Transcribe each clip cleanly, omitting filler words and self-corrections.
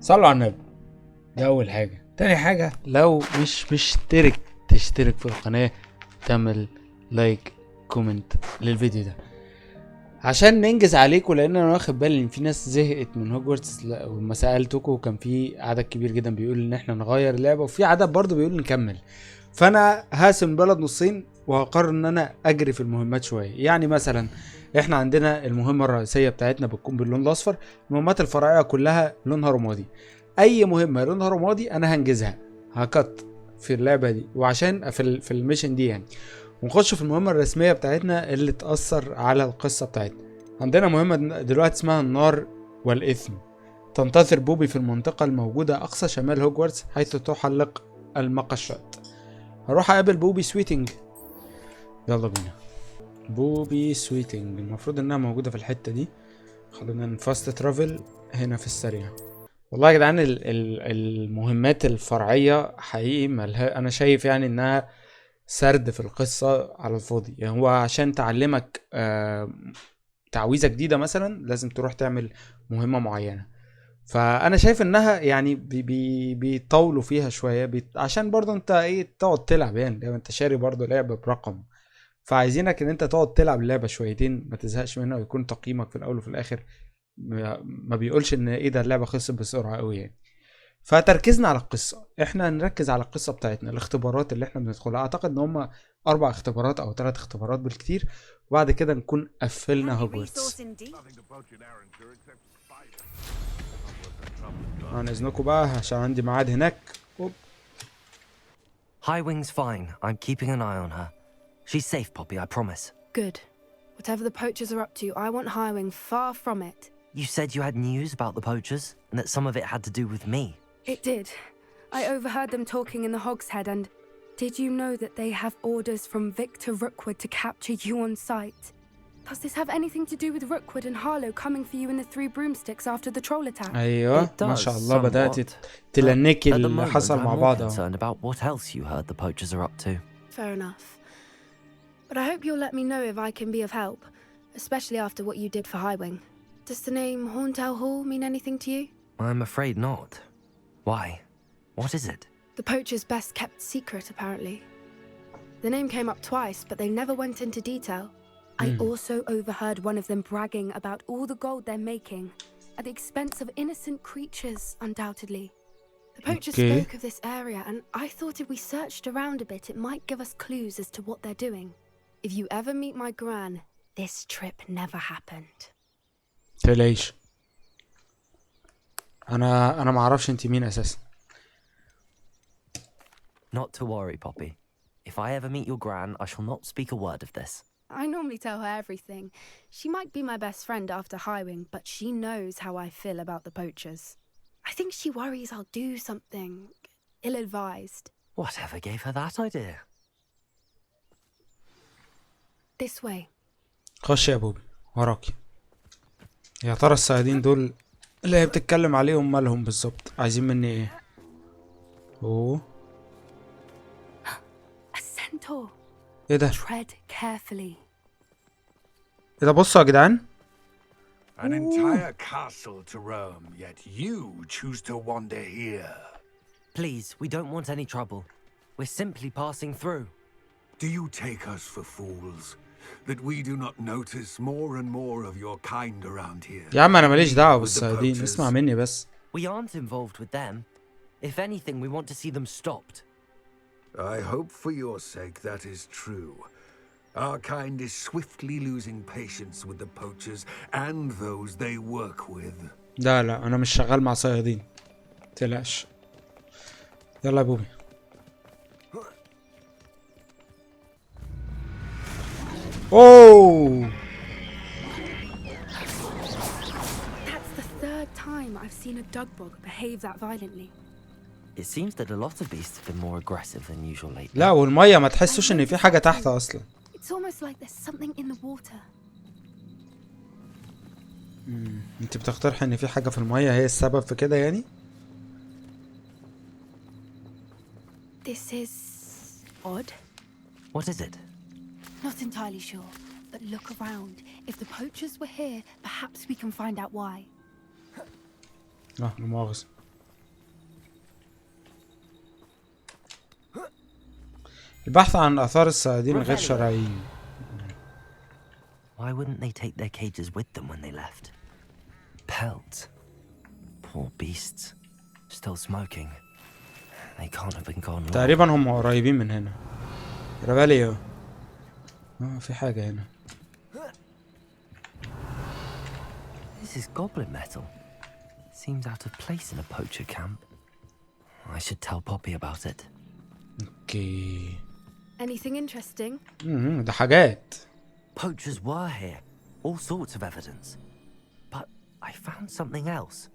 صلوا على النبي. دي اول حاجه. تاني حاجه، لو مش مشترك تشترك في القناه، تعمل لايك كومنت للفيديو ده عشان ننجز عليكم، لان انا واخد بالي ان في ناس زهقت من هوجورتس. لما سالتكم كان في عدد كبير جدا بيقول ان احنا نغير اللعبه، وفي عدد برضو بيقول نكمل. فانا هقسم البلد نصين وهقرر ان انا اجري في المهمات شويه. يعني مثلا احنا عندنا المهمه الرئيسيه بتاعتنا بتكون باللون الاصفر، المهمات الفرعيه كلها لونها رمادي. اي مهمه لونها رمادي انا هنجزها، هكت في اللعبه دي وعشان في الميشن دي يعني. ونخش في المهمه الرسميه بتاعتنا اللي تاثر على القصه بتاعتنا. عندنا مهمه دلوقتي اسمها النار والاثم. تنتظر بوبي في المنطقه الموجوده اقصى شمال هوجورتس حيث تحلق المقشات. هروح اقابل بوبي سويتنج. يلا بينا. بوبي سويتنج المفروض انها موجوده في الحته دي. خلينا نفاست ترافل هنا في السريع. والله يا جدعان المهمات الفرعيه حقيقي ملها، انا شايف يعني انها سرد في القصه على الفاضي. يعني هو عشان تعلمك تعويذه جديده مثلا لازم تروح تعمل مهمه معينه، فانا شايف انها يعني بيطولوا فيها شويه عشان برضه انت ايه تقعد تلعب. يعني انت شاري برضه لعبه برقم، فعايزينك ان انت تقعد تلعب اللعبه شويتين ما تزهقش منها، ويكون تقييمك في الاول وفي الاخر ما بيقولش ان ايه ده اللعبه خلصت بسرعه قوي يعني. فتركيزنا على القصه، احنا نركز على القصه بتاعتنا. الاختبارات اللي احنا بندخلها اعتقد ان هم 4 اختبارات او 3 اختبارات بالكتير، وبعد كده نكون قفلنا هوجورتس. عن اذنكم بقى عشان عندي ميعاد هناك. Highwing's fine. I'm keeping an eye on her. She's safe, Poppy, I promise. Good. Whatever the poachers are up to, I want Highwing far from it. You said you had news about the poachers, and that some of it had to do with me. It did. I overheard them talking in the Hogshead, and did you know that they have orders from Victor Rookwood to capture you on sight? Does this have anything to do with Rookwood and Harlow coming for you in the 3 broomsticks after the troll attack? ايوه ما شاء الله بدأت تلنكي اللي حصل مع بعض. I'm concerned about what else you heard the poachers are up to. Fair enough. But I hope you'll let me know if I can be of help, especially after what you did for Highwing. Does the name Horntail Hall mean anything to you? I'm afraid not. Why? What is it? The poacher's best kept secret, apparently. The name came up twice, but they never went into detail. I also overheard one of them bragging about all the gold they're making, at the expense of innocent creatures, undoubtedly. The poacher spoke of this area, and I thought if we searched around a bit, it might give us clues as to what they're doing. If you ever meet my gran, this trip never happened. تلاقيش انا ما اعرفش انت مين اساسا. Not to worry, Poppy. If I ever meet your gran, I shall not speak a word of this. I normally tell her everything. She might be my best friend after Highwing, but she knows how I feel about the poachers. I think she worries I'll do something ill-advised. Whatever gave her that idea? This way. خش يا بوبي وراكي. يا ترى الصيادين دول اللي هي بتتكلم عليهم مالهم بالظبط؟ عايزين مني ايه؟ اوه A centaur. ايه ده؟ Tread carefully. ايه ده؟ بصوا يا جدعان. An entire castle to roam, yet you choose to wander here. Please, we don't want any trouble. We're simply passing through. Do you take us for fools? That we do not notice more and more of your kind around here? يا عم انا ماليش دعوة بالصيادين، اسمع مني بس. We aren't involved with them. If anything, we want to see them stopped. I hope for your sake that is true. Our kind is swiftly losing patience with the poachers and those they work with. لا انا مش شغال مع صيادين، متقلقش. يلا يا بوبي. اوه That's the 3rd time I've seen a dugbog behave that violently. It seems that a lot of beasts have been more aggressive than usual lately. لا والمية ما تحسوش ان في حاجة تحت اصلا. It's almost like there's something in the water. انت بتقترح ان في حاجة في المية هي السبب في كده يعني؟ This is odd. What is it? Not entirely sure, but look around. If the poachers were here, perhaps we can find out why. لا مؤاخذة. البحث عن آثار الصيادين الغير شرعيين. Why wouldn't they take their cages with them when they left? Pelts. Poor beasts. Still smoking. They can't have been gone long. تقريبا هم قريبين من هنا. رباليو. في حاجة هنا. This is goblin metal. Seems out of place in a poacher camp. I should tell Poppy about it. اوكي. Anything interesting? ده حاجات. Poachers were here. All sorts of evidence. But I found something else.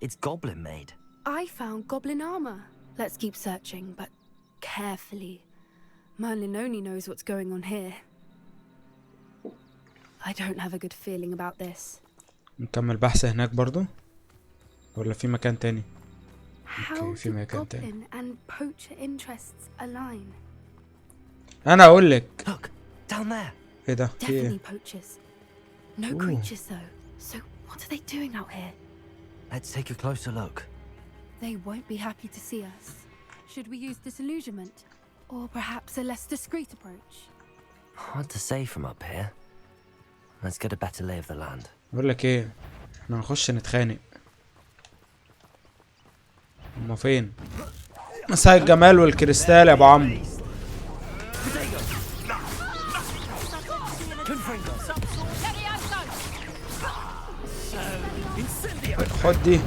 It's goblin made. I found goblin armor. Let's keep searching, but carefully. Merlin only knows what's going on here. I don't have a good feeling about this. نكمل بحث هناك برضو ولا في مكان تاني؟ How في do مكان تاني. goblin and poacher interests align? انا اقول لك. Look, down there. ايه ده؟ في ايه؟ Definitely poachers. No creatures though. So what are they doing out here? Let's take a closer look. They won't be happy to see us. Should we use disillusionment? Or perhaps a less discreet approach? Hard to say from up here. Let's get a better lay of the land. اقول لك ايه؟ احنا هنخش نتخانق. هما فين؟ مساء الجمال والكريستال يا ابو عمرو. خد دي.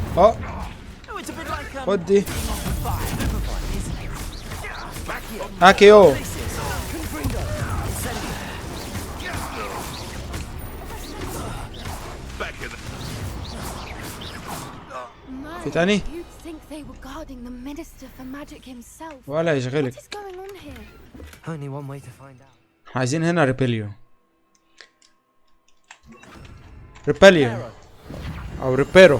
خد دي. اكيو. في تاني؟ ولا يشغلك. Only one way to find out. عايزين هنا ريبيليو. ريبيليو او ريبيرو.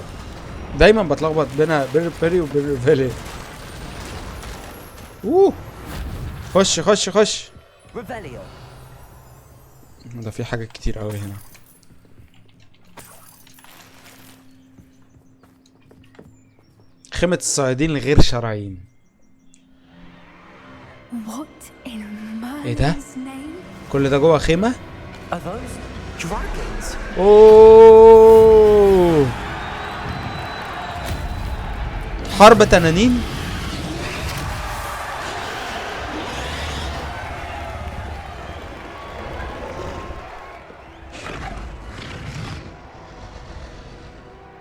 دايما بتلخبط بين ريبيليو وبين ريبيليو. خش خش خش. Revelio. ده في حاجات كتير قوي هنا. خيمة الصيادين الغير شرعيين. ايه ده؟ كل ده جوه خيمة؟ Are those dragons? اوه حرب تنانين.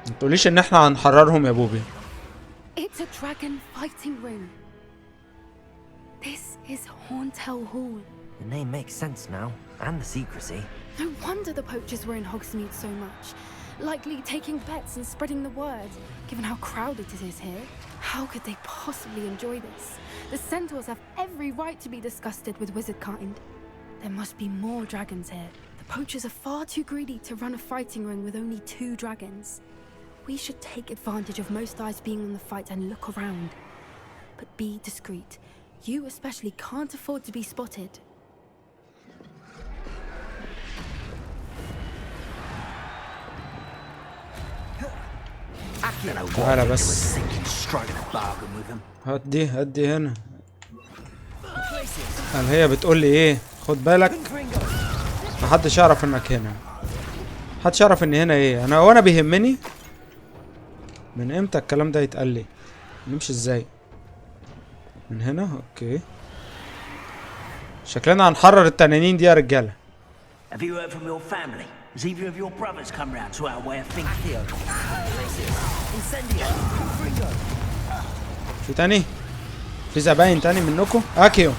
متقوليش ان احنا هنحررهم يا بوبي. It's a dragon fighting ring. This is Hauntel Hall. The name makes sense now, and the secrecy. No wonder the poachers were in Hogsmeade so much. Likely taking bets and spreading the word, given how crowded it is here. How could they possibly enjoy this? The centaurs have every right to be disgusted with wizard kind. There must be more dragons here. The poachers are far too greedy to run a fighting ring with only 2 dragons. We should take advantage of most eyes being on the fight and look around. But be discreet. You especially can't afford to be spotted. تعالى بس. هدي هدي هنا. قال هي بتقول لي ايه؟ خد بالك محدش يعرف انك هنا. محدش يعرف ان هنا ايه. وانا بيهمني من امتى الكلام ده يتقال لي. نمشي ازاي؟ من هنا. اوكي شكلنا هنحرر التنانين دي يا رجاله. Have you heard from your family? Has either of your brothers come round to our way of thinking? في تاني؟ في زباين تاني منكم؟ اكيو.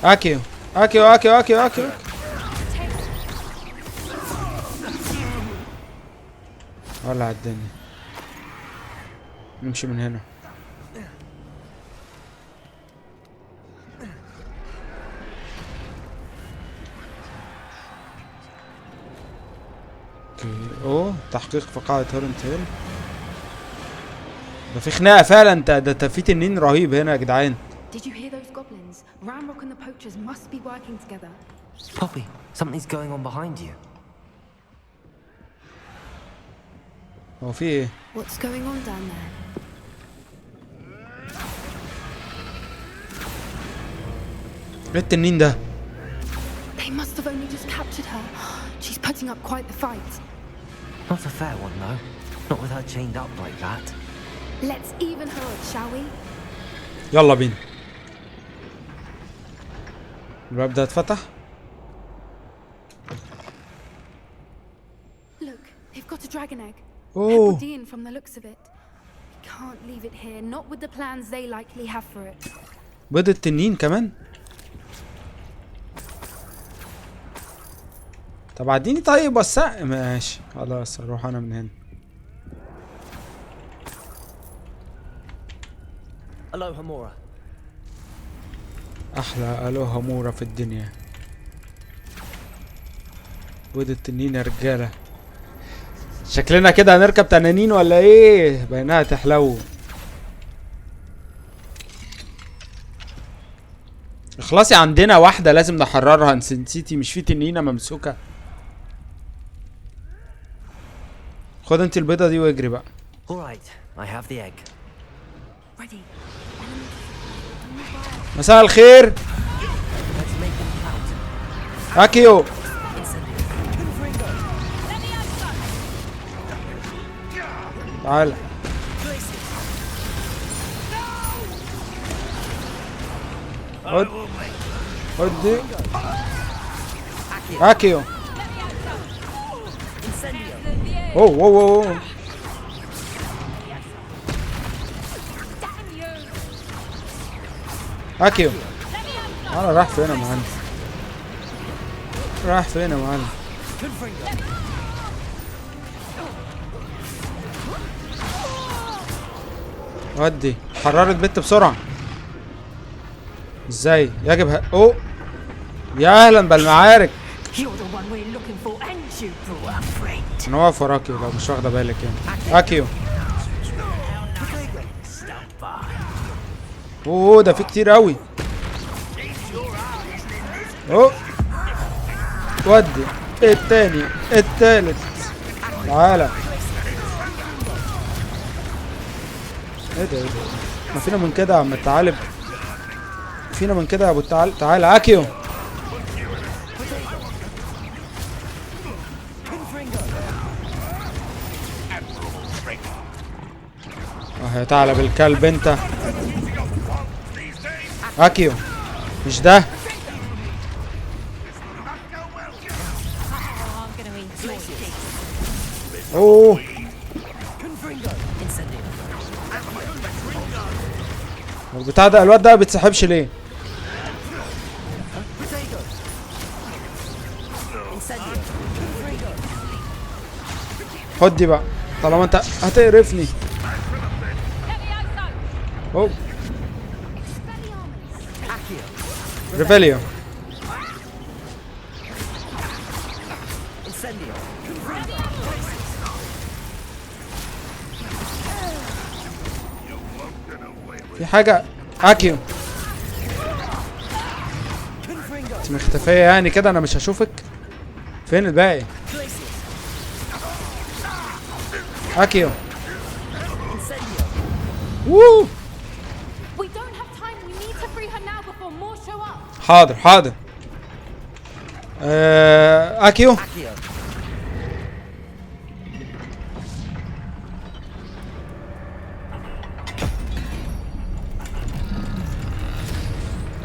اكيو اكيو اكيو اكيو اكيو. ولع الدنيا. نمشي من هنا. اوه تحقيق في قاعدة هورنتيل. ده في خناقة فعلا. ده في تنين رهيب هنا يا جدعان. Did you hear those goblins? Ramrock and the poachers must be working together. Poppy, something's going on behind you. هو في ايه؟ What's going on down there? ايه التنين ده؟ They must have only just captured her. She's putting up quite the fight. Not a fair one, though. Not with her chained up like that. Let's even her up, shall we? يلا بينا. الباب ده اتفتح. Look, they've got a dragon egg. Oh. Hebridean from the looks of it. We can't leave it here, not with the plans they likely have for it. بيض التنين كمان. طب عديني طيب وسع. ماشي خلاص اروح انا من هنا. Aloha Mora. احلى الوها مورا في الدنيا. بيض التنين يا رجاله. شكلنا كده هنركب تنانين ولا ايه؟ بينها تحلو. خلاص عندنا واحده لازم نحررها. نسيتي مش في تنينه ممسوكه. خد انت البيضه دي واجري بقى. Alright, I have the egg. Ready. مساء الخير. Let's make them count. اكيو. تعال. خد خد دي. اكيو. اوه اوه اوه. اكيو. انا راح فين يا معلم؟ راح فين يا معلم؟ ودي حررت بنت بسرعة. ازاي؟ يجب اوه يا اهلا بالمعارك. انا واقف وراكي لو مش واخده بالك يعني. اكيو. اوه ده في كتير قوي. اوه ودي التاني التالت. تعالى. ايه ده ايه ده؟ ما فينا من كده يا عم الثعالب. فينا من كده يا ابو الثعالب. تعالى اكيو. يا ثعلب الكلب انت. اكيو مش ده. اوه البتاع ده الواد ده ما بيتسحبش ليه؟ خد دي بقى طالما انت هتقرفني. اوه ريفيليو. في حاجة اكيو. انت مختفية يعني كده انا مش هشوفك. فين الباقي؟ اكيو. ووو. حاضر حاضر. اكيو.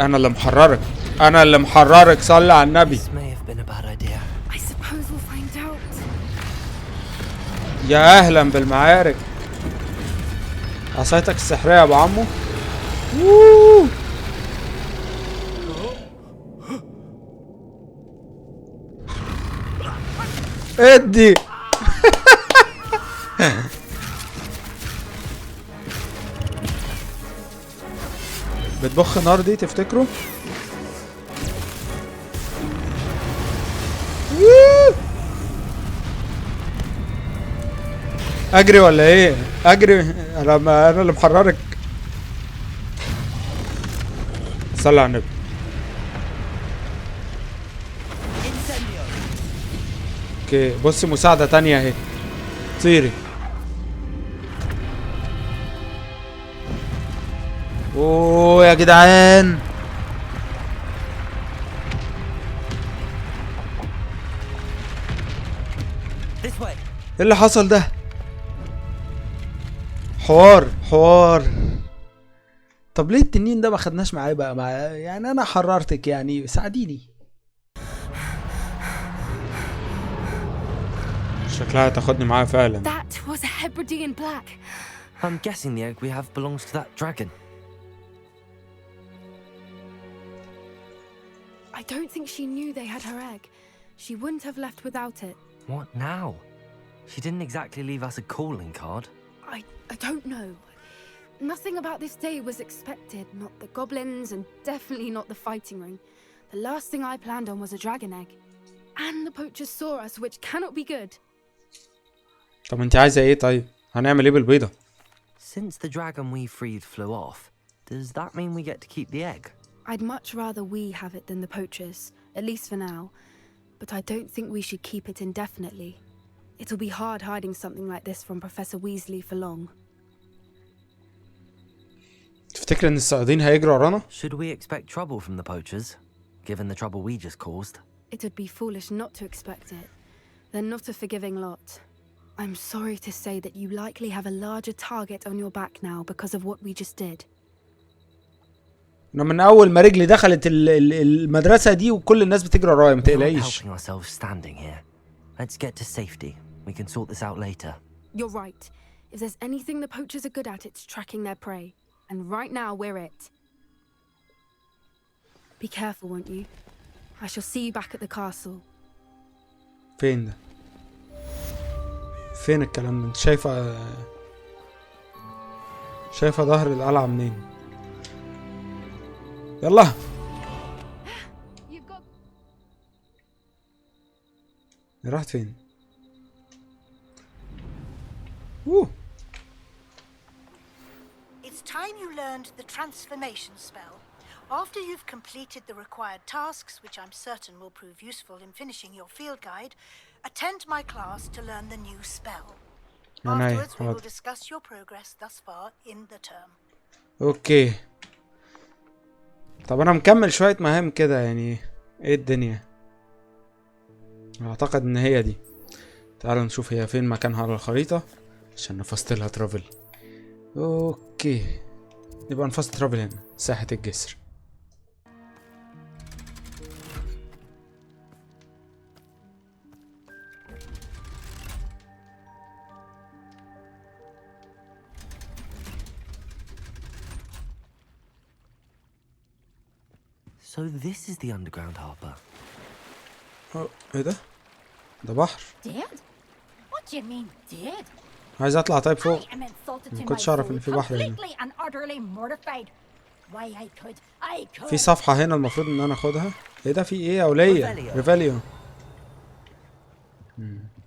انا اللي محررك. انا اللي محررك. صلي على النبي. يا اهلا بالمعارك. عصايتك السحرية يا ابو عمو. ووو. ادي. بتبخ نار دي تفتكروا؟ اجري ولا ايه؟ اجري. انا اللي محررك. صلي على النبي. اوكي بصي مساعدة تانية اهي. طيري. اوه يا جدعان، This way. ايه اللي حصل ده؟ حوار. طب ليه التنين ده ما خدناش معاه بقى؟ يعني انا حررتك، يعني ساعديني. شكلها تاخدني معاها فعلا. That was a Hebridean black. I'm guessing the egg we have belongs to that dragon. I don't think she knew they had her egg. She wouldn't have left without it. What now? She didn't exactly leave us a calling card. I don't know. Nothing about this day was expected. Not the goblins, and definitely not the fighting ring. The last thing I planned on was a dragon egg. And the poachers saw us, which cannot be good. طب انت عايزه ايه؟ طيب هنعمل ايه بالبيضه؟ Since the dragon we freed flew off, does that mean we get to keep the egg? I'd much rather we have it than the poachers, at least for now. But I don't think we should keep it indefinitely. It'll be hard hiding something like this from Professor Weasley for long. تفتكر ان الصيادين هيجروا ورانا؟ Should we expect trouble from the poachers, given the trouble we just caused? It would be foolish not to expect it. They're not a forgiving lot. I'm sorry to say that you likely have a larger target on your back now because of what we just did. انا من اول ما رجلي دخلت المدرسه دي وكل الناس بتجري ورايا، ما We're not تقلقيش. helping ourselves standing here. Let's get to safety. We can sort this out later. You're right. If there's anything the poachers are good at, it's tracking their prey. And right now, we're it. Be careful, won't you? I shall see you back at the castle. فين ده؟ فين الكلام ده؟ انت شايفه ظهر القلعه منين؟ يلا. راحت فين؟ It's time you learned the transformation spell. After you've completed the required tasks, which I'm certain will prove useful in finishing your field guide, attend my class to learn the new spell. Afterwards, we will discuss your progress thus far in the term. اوكي. طب انا مكمل شوية مهام كده، يعني ايه الدنيا؟ اعتقد ان هي دي. تعالوا نشوف هي فين مكانها على الخريطة عشان نفصلها ترافل. اوكي، يبقى نفصل ترافل هنا، ساحة الجسر. So this is the underground harbor. ايه ده؟ ده بحر. Dead? What do you mean dead? عايز اطلع طيب فوق. I am insulted ما to my كنتش اعرف ان soul, في بحر هنا. completely and utterly mortified. Why I could. في صفحة هنا المفروض ان انا اخدها. ايه ده؟ في ايه يا ولية؟ ريفاليو.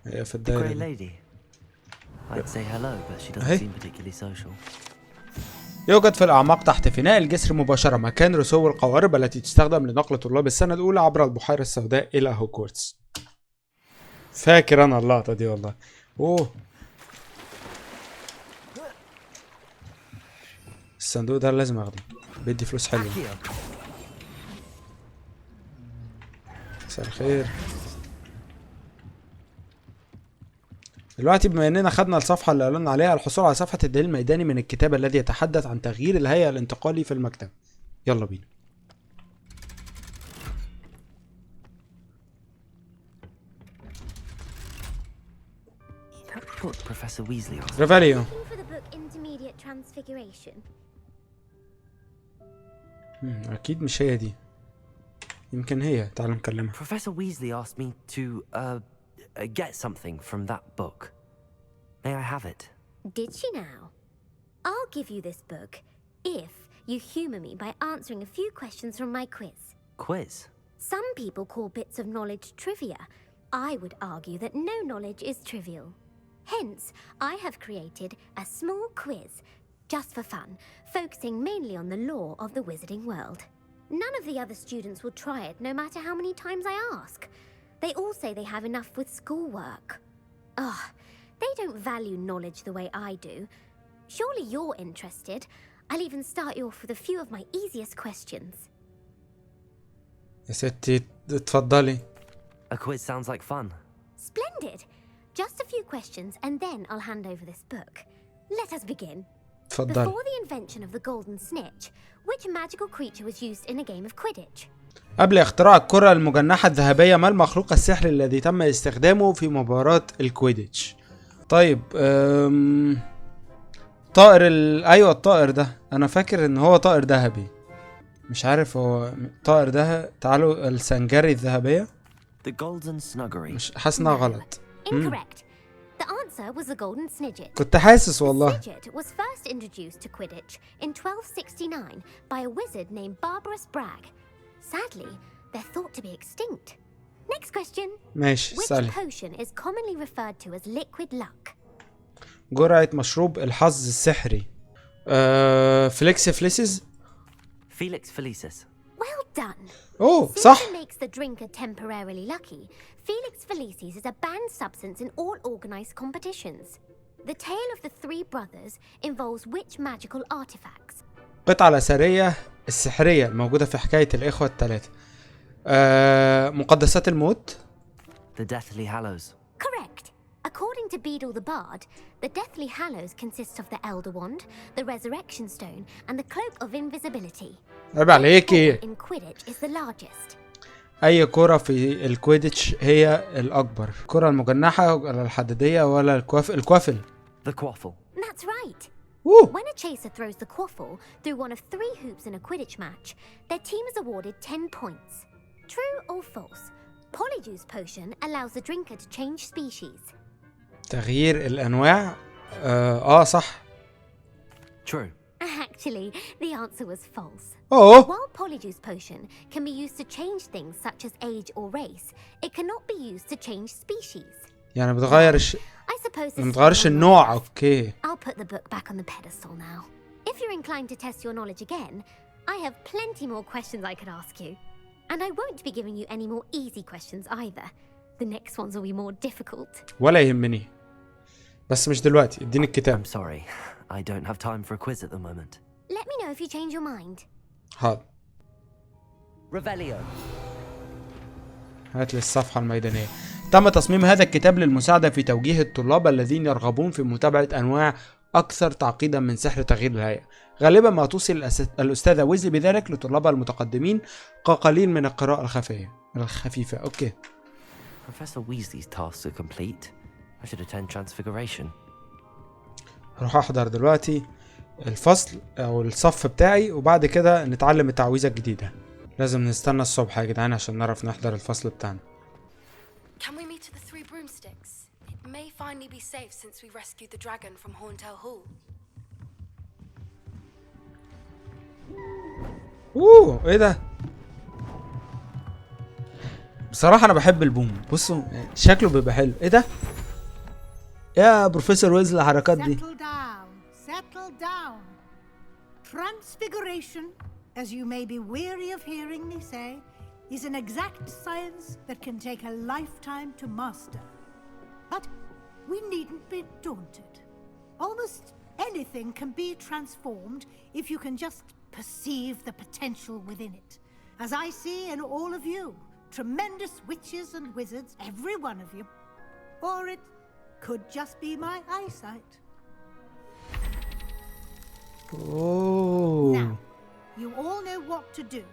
هي في The الدايرة grey دي. lady. I'd say hello, but she doesn't Hey. seem particularly social. يوجد في الأعماق تحت فناء الجسر مباشرة مكان رسو القوارب التي تستخدم لنقل طلاب السنة الأولى عبر البحيرة السوداء إلى هوجورتس. فاكر أنا اللقطة دي والله. أوه، الصندوق ده لازم أخده، بيدي فلوس حلوة. مساء الخير. دلوقتي بما اننا خدنا الصفحة اللي قلنا عليها، الحصول على صفحة الدليل الميداني من الكتاب الذي يتحدث عن تغيير الهيئة الانتقالي في المكتب. يلا بينا. Professor Weasley asked. ريفاليو. For the book Intermediate Transfiguration. أكيد مش هي دي. يمكن هي. تعال نكلمها. Professor Weasley asked me to get something from that book. May I have it? Did she now? I'll give you this book if you humor me by answering a few questions from my quiz. Quiz? Some people call bits of knowledge trivia. I would argue that no knowledge is trivial. Hence, I have created a small quiz, just for fun, focusing mainly on the lore of the wizarding world. None of the other students will try it, no matter how many times I ask. They all say they have enough with schoolwork. Ugh, they don't value knowledge the way I do. Surely you're interested. I'll even start you off with a few of my easiest questions. يا ستي اتفضلي. A quiz sounds like fun. Splendid! Just a few questions and then I'll hand over this book. Let us begin. اتفضلي. Before the invention of the golden snitch, which magical creature was used in a game of Quidditch? قبل اختراع الكرة المجنحة الذهبية ما المخلوق السحري الذي تم استخدامه في مباراة الكويديتش؟ طيب طائر ايوه الطائر ده انا فاكر ان هو طائر ذهبي، مش عارف هو طائر ده. تعالوا السنجري الذهبية. The golden snuggery. مش حاسس انها غلط. Incorrect. The answer was the golden snidget. كنت حاسس والله. The snidget was first introduced to Quidditch in 1269 by a wizard named Barbarous Bragg. Sadly, they're thought to be extinct. Next question. ماشي Which سألي. potion is commonly referred to as liquid luck? جرعة مشروب الحظ السحري. فليكس فليسز. Felix Felicis. Well done. اوه Since صح. it makes the drinker temporarily lucky, Felix Felicis is a banned substance in all organized competitions. The tale of the three brothers involves which magical artifacts? قطعة الأثرية السحرية الموجودة في حكاية الإخوة الثلاثة. مقدسات الموت. The Deathly Hallows. Correct. According to Beedle the Bard, the Deathly Hallows consists of the Elder Wand, the Resurrection Stone, and the Cloak of Invisibility. عيب عليكي. In Quidditch is the largest. أي كرة في الكويديتش هي الأكبر؟ الكرة المجنحة ولا الحديدية ولا الكوافل؟ The Quaffle. That's right. Woo. When a chaser throws the quaffle through one of 3 hoops in a Quidditch match, their team is awarded 10 points. True or false? Polyjuice potion allows the drinker to change species. تغيير الأنواع. صح. True. Actually, the answer was false. Oh. While Polyjuice potion can be used to change things such as age or race, it cannot be used to change species. يعني بتغير I suppose this ما is بتغيرش one النوع. left. اوكي. I'll put the book back on the pedestal now. If you're inclined to test your knowledge again, I have plenty more questions I could ask you. And I won't be giving you any more easy questions either. The next ones will be more difficult. ولا يهمني. بس مش دلوقتي. اديني الكتاب. I'm sorry. I don't have time for a quiz at the moment. Let me know if you change your mind. حاضر. Revelio. هات لي الصفحة الميدانية. تم تصميم هذا الكتاب للمساعدة في توجيه الطلاب الذين يرغبون في متابعة أنواع أكثر تعقيدا من سحر تغيير الهيئة. غالبا ما توصي الأستاذة ويزلي بذلك لطلابها المتقدمين كقليل من القراءة الخفيفة. أوكي. Professor Weasley's tasks are complete. I should attend Transfiguration. هروح أحضر دلوقتي الفصل أو الصف بتاعي وبعد كده نتعلم التعويذة الجديدة. لازم نستنى الصبح يا جدعان عشان نعرف نحضر الفصل بتاعنا. Can we meet at the Three Broomsticks? It may finally be safe since we rescued the dragon from Horntail Hall. ايه ده؟ بصراحة أنا بحب البوم. بصوا شكله بيبقى حلو. ايه ده؟ يا بروفيسور ويزلي الحركات دي. Settle down. Transfiguration, as you may be weary of hearing me say, is an exact science that can take a lifetime to master. But we needn't be daunted. Almost anything can be transformed if you can just perceive the potential within it. As I see in all of you, tremendous witches and wizards, every one of you. Or it could just be my eyesight. Oh. Now, you all know what to do.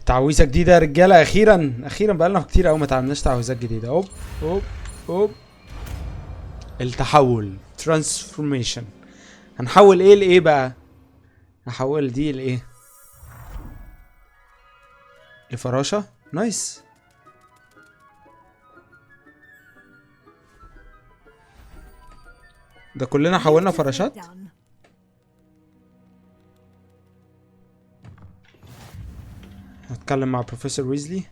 تعويذة جديدة يا رجالة. أخيرا بقالنا كتير أوي ما تعملناش تعويذات جديدة. أوب. التحول. Transformation. هنحول إيه لإيه بقى؟ هحول دي لإيه؟ لفراشة. نايس. ده كلنا حولنا فراشات. هتكلم مع بروفيسور ويزلي.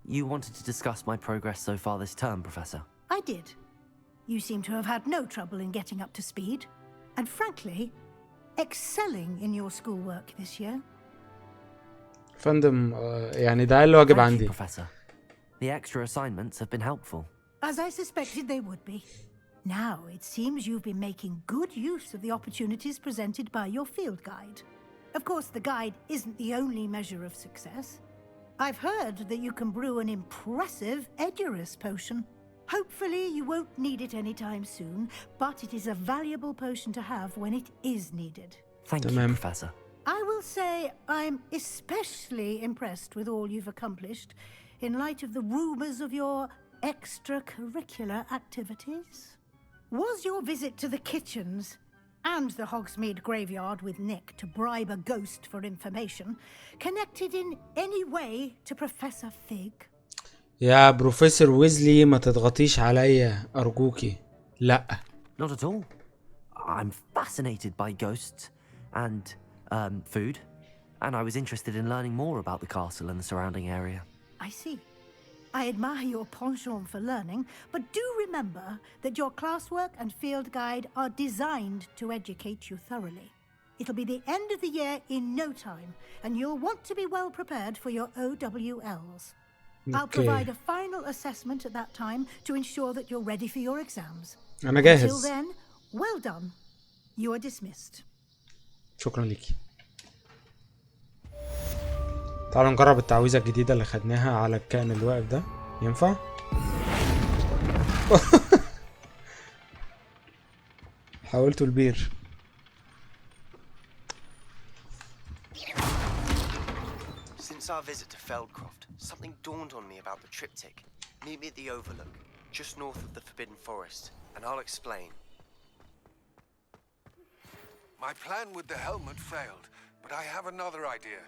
You wanted to discuss my progress so far this term, Professor. I did. You seem to have had no trouble in getting up to speed, and frankly, excelling in your schoolwork this year. فندم يعني ده أقل واجب Thank you, عندي. Professor. The extra assignments have been helpful. as I suspected they would be. Now, it seems you've been making good use of the opportunities presented by your field guide. Of course, the guide isn't the only measure of success. I've heard that you can brew an impressive Edurus potion. Hopefully, you won't need it anytime soon, but it is a valuable potion to have when it is needed. Thank you, Professor. I will say I'm especially impressed with all you've accomplished in light of the rumors of your extracurricular activities. Was your visit to the kitchens and the Hogsmeade graveyard with Nick to bribe a ghost for information connected in any way to Professor Fig? يا بروفيسور ويزلي ما تضغطيش عليا أرجوكي. لا. Not at all. I'm fascinated by ghosts and food, and I was interested in learning more about the castle and the surrounding area. I see. I admire your penchant for learning, but do remember that your classwork and field guide are designed to educate you thoroughly. It'll be the end of the year in no time, and you'll want to be well prepared for your OWLs. I'll provide a final assessment at that time to ensure that you're ready for your exams. أنا جاهز. Until then, well done. You are dismissed. شكرا ليكي. تعالوا نجرب التعويذة الجديدة اللي خدناها على الكائن اللي واقف ده. ينفع؟ حاولته البير. Since our visit to Feldcroft, something dawned on me about the triptych. Meet me at the Overlook, just north of the Forbidden Forest, and I'll explain. My plan with the helmet failed, but I have another idea.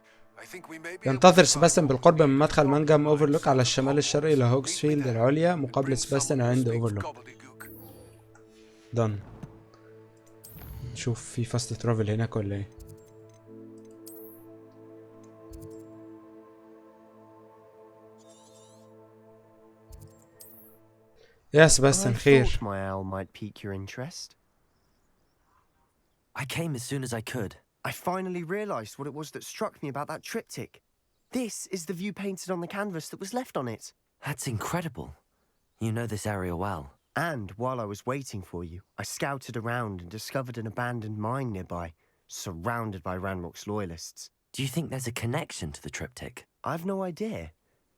I think we may be. ينتظر سباستيان بالقرب من مدخل منجم اوفرلوك على الشمال الشرقي لهوكسفيلد العليا مقابل سباستيان عند اوفرلوك. دن. نشوف في فاست ترافل هناك ولا ايه. يا سباستيان خير. My owl might pique your interest. I came as soon as I could. I finally realized what it was that struck me about that triptych. This is the view painted on the canvas that was left on it. That's incredible. You know this area well. And while I was waiting for you, I scouted around and discovered an abandoned mine nearby, surrounded by Ranrock's loyalists. Do you think there's a connection to the triptych? I've no idea,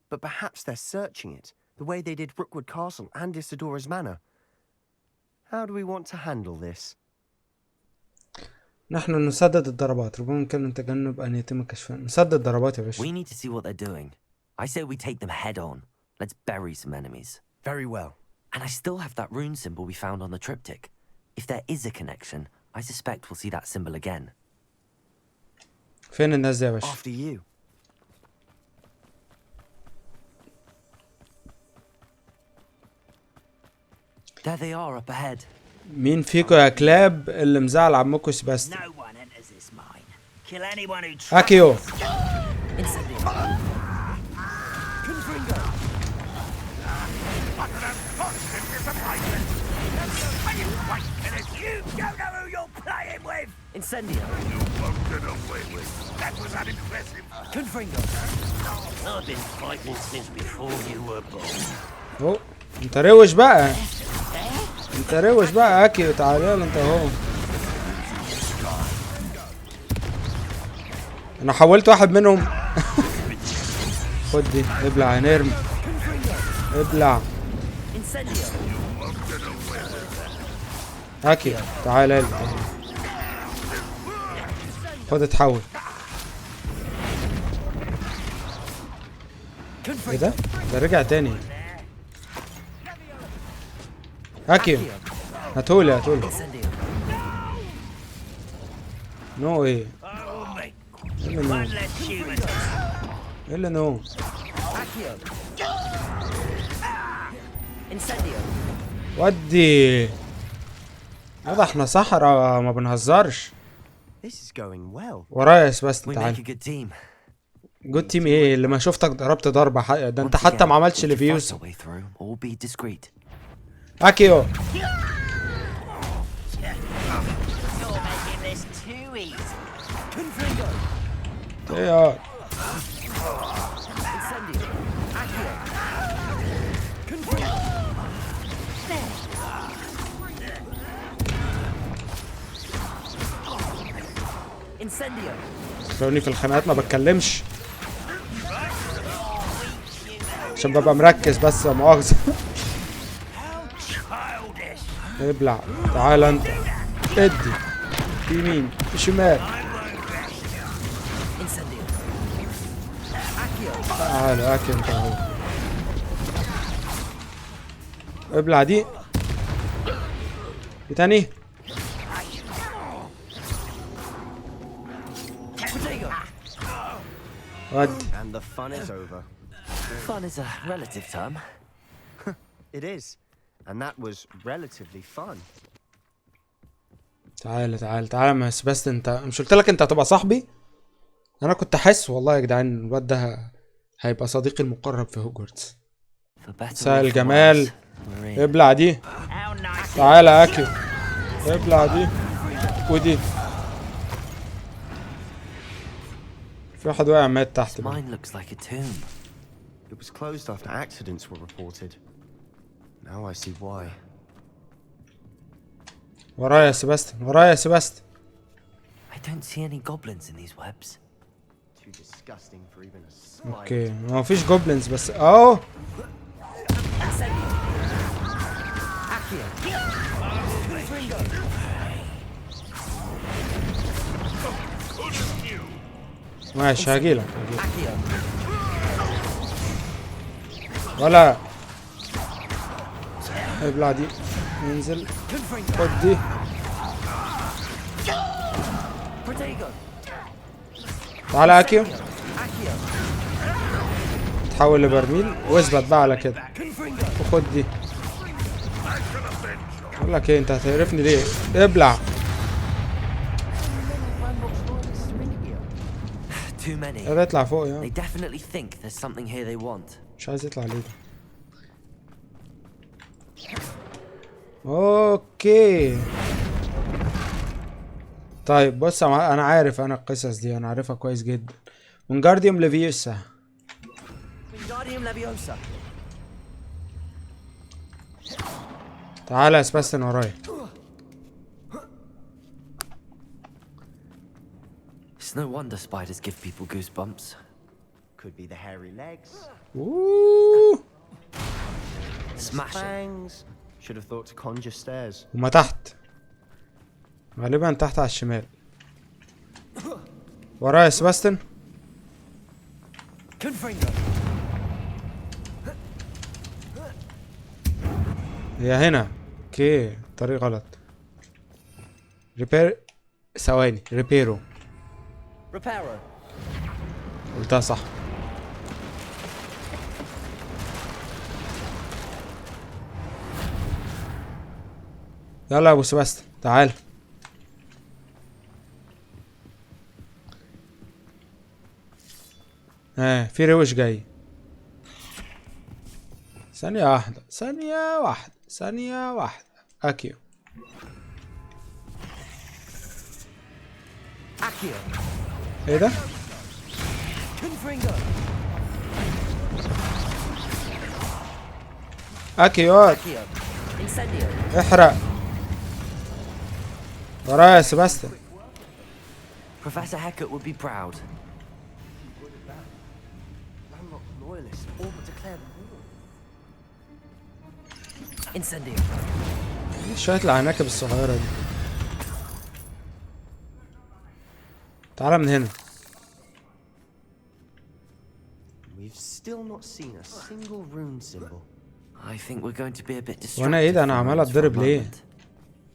but perhaps they're searching it, the way they did Rookwood Castle and Isidora's Manor. How do we want to handle this? نحن نسدد الضربات. ربما يمكن تجنب أن يتم كشفها. نسدد الضربات يا باشا. We need to see what they're doing. I say we take them head on. Let's bury some enemies. Very well. And I still have that rune symbol we found on the triptych. If there is a connection, I suspect we'll see that symbol again. فين الناس دي يا باشا؟ After you. There they are up ahead. مين فيكم يا كلاب اللي مزعل عمكم سباستيان؟ No one enters this mine. Kill anyone who tries. أكيو. You don't know who you're playing with. Incendio. You won't get away with. That was unimpressive. Confringo. I've been fighting since before you were born. أوه أنت روش بقى. أنت روش بقى أكيو تعالى يلا أنت أهو. أنا حولت واحد منهم. خد دي ابلع نرمي. ابلع. أكيو تعالى يلا. خد اتحول. ايه ده؟ ده رجع تاني. أكيو هاتولي هاتولي. نو ايه؟ ايه اللي نو؟ ايه اللي نو؟ ودي. واضح احنا صحراء ما بنهزرش. ورايا يا سباستيان تعالى. جود تيم ايه اللي ما شفتك ضربت ضربة ده انت حتى ما عملتش ريفيوز. أكيو. ايه يا لوني في الخناقات ما بتكلمش عشان ببقى مركز بس، لا مؤاخذة. ابلع. تعال انت. ادي. في يمين في شمال. تعال اكل انت اهو. ابلع دي. في تاني. ودي. And the fun is over. Fun is a relative term. It is. And that was relatively fun. تعال تعال تعال يا سباستن، انت مش قلت لك انت هتبقى صاحبي؟ انا كنت حاسس والله يا جدعان الواد ده هيبقى صديقي المقرب في هوجورتس. مساء الجمال. ابلع دي. تعالى اكل. ابلع دي ودي. في واحد واقع مات تحت. Mine looks like a tomb. It was closed after accidents were reported. Now I see why. ورايا يا سباستن، ورايا يا سباستن. I don't see any goblins in these webs. Too disgusting for even a spider. اوكي ما فيش جوبلينز بس اهو. ماشي هجيلك. ولا ابلع دي. انزل خد دي. تعالى اكيو. تحول لبرميل واثبت بقى على كده وخد دي. اقول لك ايه، انت هتعرفني ليه؟ ابلع. يلا اطلع فوق يا. They definitely think there's something here they want. مش عايز يطلع ليه ده؟ اوكي طيب بص انا عارف، انا القصص دي انا عارفها كويس جدا. وينجارديوم ليفيوسا. تعالى يا سباستن ورايا. It's no wonder spiders give people goosebumps. Could be the hairy legs. اوه Smash it. Fangs. Should have thought to conjure stairs. هما تحت غالبا، تحت على الشمال. ورايا يا سباستن. هي هنا. اوكي طريق غلط. ريبير. ثواني ريبيرو. قلتها صح. يلا يا ابو سباستن تعال. في روش جاي. ثانية واحدة ثانية واحدة ثانية واحدة. اكيو. ايه ده؟ اكيو احرق. ورايا يا سباستن. Professor Hecat would be proud. I'm not loyalist or declare war. Incendio. شوية العناكب الصغيرة دي. تعالى من هنا. We've still not seen a single rune symbol. I think we're going to be a bit distracted. وانا ايه ده، انا عمال اتضرب ليه؟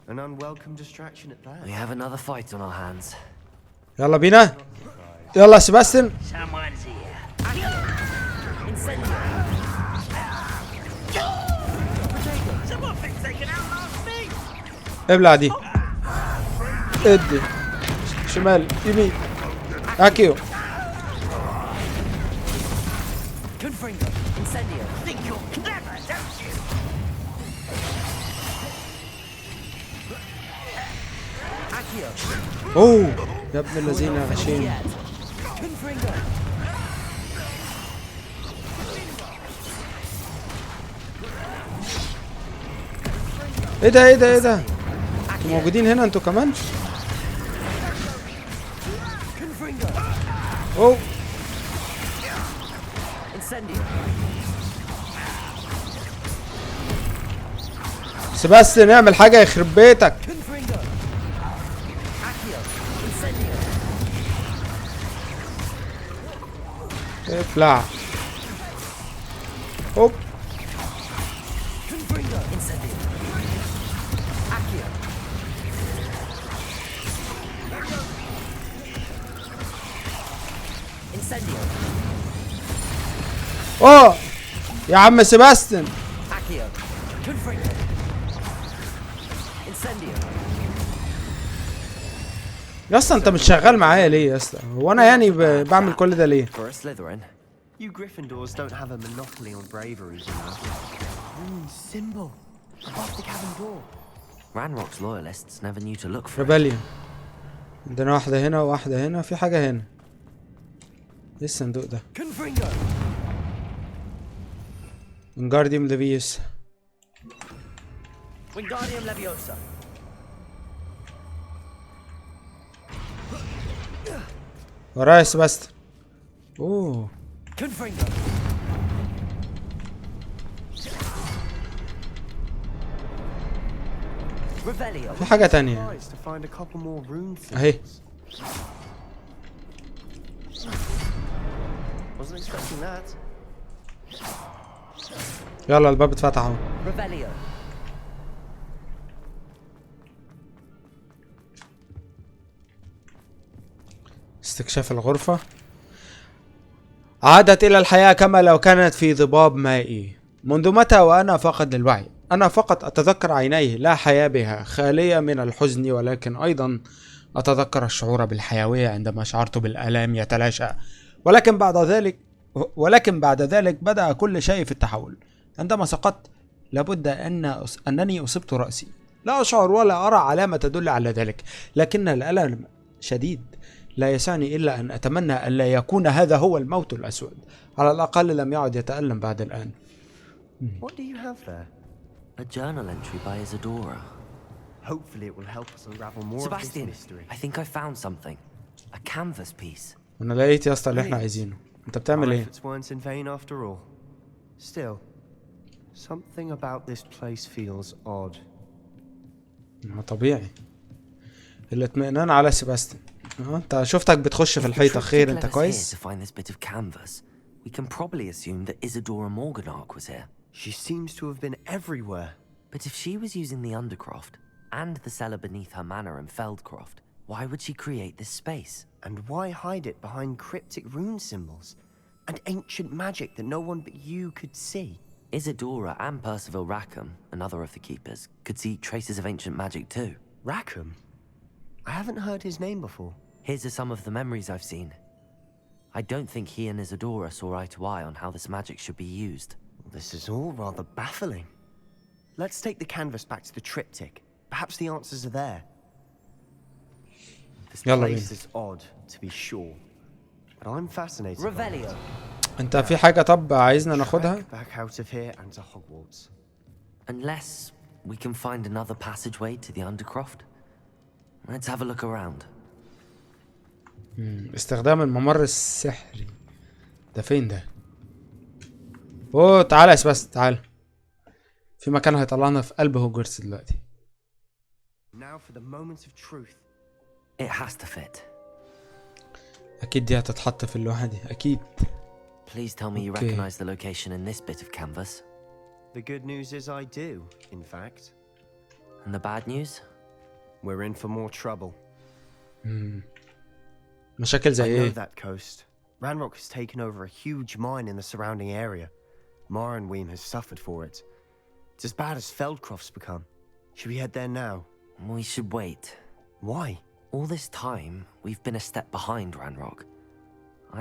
An unwelcome distraction at that. We have another fight on our hands. يلا بينا. يلا يا سباستن. Someone's here. Someone thinks they can outlast me. ابلع دي. ادي. شمال يمين. اكيو. Think you're clever, don't you? اوه يا ابن الذين غشيم. ايه ده ايه ده ايه ده؟ انتوا موجودين هنا انتوا كمان؟ اوه سيباستيان اعمل حاجة يخرب بيتك. افلع. هوب. اوه يا عم سيباستيان. يا اسطى انت مش شغال معايا ليه يا اسطى؟ هو انا يعني بعمل كل ده ليه؟ You Gryffindors don't have a monopoly on bravery, you know. Symbol above the cabin door. Ranrock's loyalists never knew to look for it. ريباليون. عندنا واحدة هنا وواحدة هنا، في حاجة هنا. ايه الصندوق ده؟ وينجارديوم ليفيوس. Wingardium Leviosa. ورايا سيباستيان. اوه في حاجة تانية اهي. يلا الباب اتفتح اهو. استكشاف الغرفة. عادت إلى الحياة كما لو كانت في ضباب مائي. منذ متى وأنا فاقد للوعي؟ أنا فقط أتذكر عينيه لا حياة بها، خالية من الحزن، ولكن أيضا أتذكر الشعور بالحيوية عندما شعرت بالآلام يتلاشى. ولكن بعد ذلك بدأ كل شيء في التحول. عندما سقطت لابد أنني أصبت رأسي. لا أشعر ولا أرى علامة تدل على ذلك، لكن الألم شديد. لا يسعني إلا أن أتمنى أن لا يكون هذا هو الموت الأسود. على الأقل لم يعد يتألم بعد الآن. What do you have there? A journal entry by Isadora. Hopefully it will help us unravel more of this mystery. I think I found something. A canvas piece. أنا لقيت يا اسطى اللي إحنا عايزينه. أنت بتعمل إيه؟ Our efforts weren't in vain after all. Still, something about this place feels odd. ما طبيعي. الاطمئنان على سيباستيان. انت شفتك بتخش في الحيطة. خير انت كويس؟ We can probably assume that Isadora Morganach was here. She seems to have been everywhere. But if she was using the Undercroft and the cellar beneath her manor in Feldcroft, why would she create this space? And why hide it behind cryptic rune symbols and ancient magic that no one but you could see? Isadora and Percival Rackham, another of the keepers, could see traces of ancient magic too. Rackham? I haven't heard his name before. His are some of the memories I've seen. I don't think he and Isadora saw eye to eye on how this magic should be used. This is all rather baffling. Let's take the canvas back to the triptych. Perhaps the answers are there. This place is odd, to be sure. But I'm fascinated. Revelio. انت في حاجة طب عايزنا ناخدها؟ Back out of here and to Hogwarts. Unless we can find another passageway to the Undercroft. Let's have a look around. استخدام الممر السحري. ده فين ده؟ اوه تعالى بس تعالى. في مكان هيطلعنا في قلب هوجورتس دلوقتي. Now for the moments of truth. It has to fit. اكيد دي هتتحط في اللوحة دي اكيد. Please tell me you recognize the location in this bit of canvas. The good news is I do, in fact. And the bad news? We're in for more trouble. مشاكل زي ايه؟ I know that coast. Ranrock has taken over a huge mine in the surrounding area. Marrenweem has suffered for it. It's as bad as Feldcroft's become. Should we head there now? We should wait. Why? All this time, we've been a step behind Ranrock.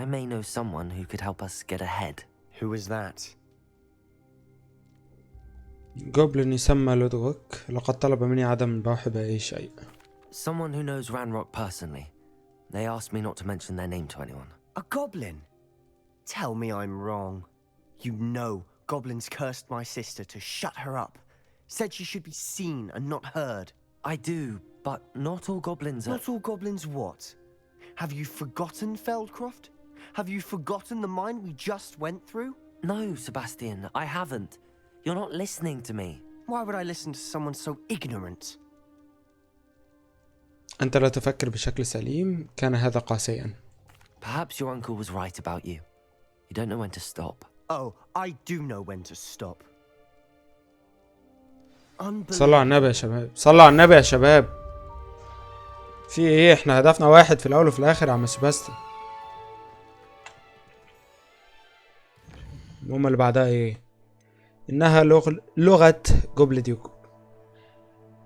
I may know someone who could help us get ahead. Who is that? جوبلين يسمى لودغوك لقد طلب مني عدم البوح بأي شيء. Someone who knows Ranrock personally. They asked me not to mention their name to anyone. A goblin? Tell me I'm wrong. You know goblins cursed my sister to shut her up. Said she should be seen and not heard. I do, but not all goblins are... Not all goblins what? Have you forgotten Feldcroft? Have you forgotten the mine we just went through? No, Sebastian, I haven't. You're not listening to me. Why would I listen to someone so ignorant? أنت لا تفكر بشكل سليم. كان هذا قاسيا. Perhaps your uncle was right about you. You don't know when to stop. Oh, I do know when to stop. صلوا على النبي يا شباب، صلوا على النبي يا شباب. في ايه؟ احنا هدفنا واحد في الاول وفي الاخر يا عم سباستيان. المهمة اللي بعدها ايه؟ انها لغة جوبل ديوك.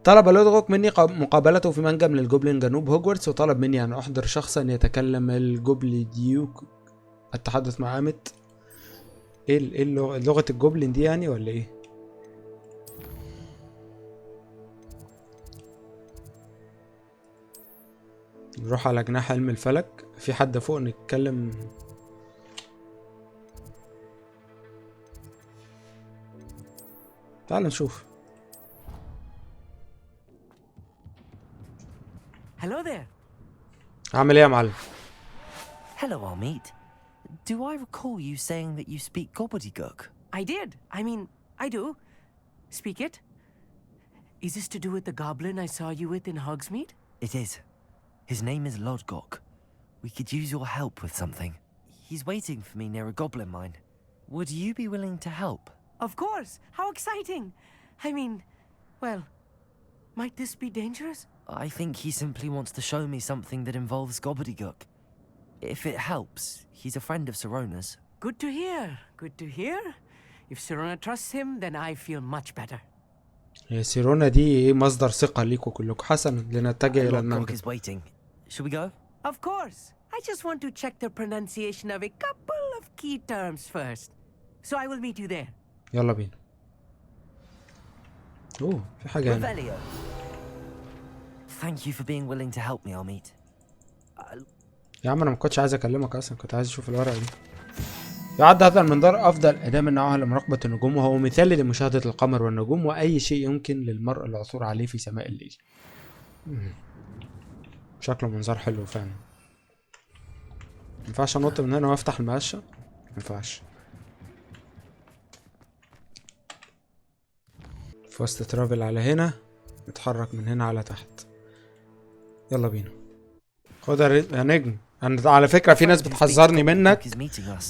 طلب لودغوك مني مقابلته في منجم للجوبلين جنوب هوجورتس، وطلب مني ان احضر شخصا يتكلم الجوبل ديوك التحدث مع امت. ايه لغة الجوبلين دي يعني ولا ايه؟ نروح على جناح علم الفلك. في حد فوق نتكلم. تعال نشوف. Hello there. عامل ايه يا معلم؟ Hello, Amit. Do I recall you saying that you speak gobbledygook? I did. I mean, I do. Speak it. Is this to do with the goblin I saw you with in Hogsmeade? It is. His name is Lodgok. We could use your help with something. He's waiting for me near a goblin mine. Would you be willing to help? Of course. How exciting. I mean, well, might this be dangerous? I think he simply wants to show me something that involves gobbledygook. If it helps, he's a friend of Sirona's. Good to hear. Good to hear. If Sirona trusts him, then I feel much better. هي سيرونا دي مصدر ثقة ليكوا كلكم. حسنا لنتجه إلى Lodgok المنجم. is waiting. Shall we go? Of course. I just want to check the pronunciation of a couple of key terms first. So I will meet you there. يلا بينا. اوه في حاجة هنا. Revelio. Thank you for being willing to help me, Amit. يا عم انا ما كنتش عايز اكلمك اصلا، كنت عايز اشوف الورقة دي. يعد هذا المنظار افضل اداة من نوعها لمراقبة النجوم، وهو مثالي لمشاهدة القمر والنجوم واي شيء يمكن للمرء العثور عليه في سماء الليل. شكله منظر حلو فعلا. مينفعش انط من هنا وافتح المقشة؟ مينفعش. فاست ترافل على هنا، نتحرك من هنا على تحت. يلا بينا. خد يا نجم. انا على فكرة في ناس بتحذرني منك،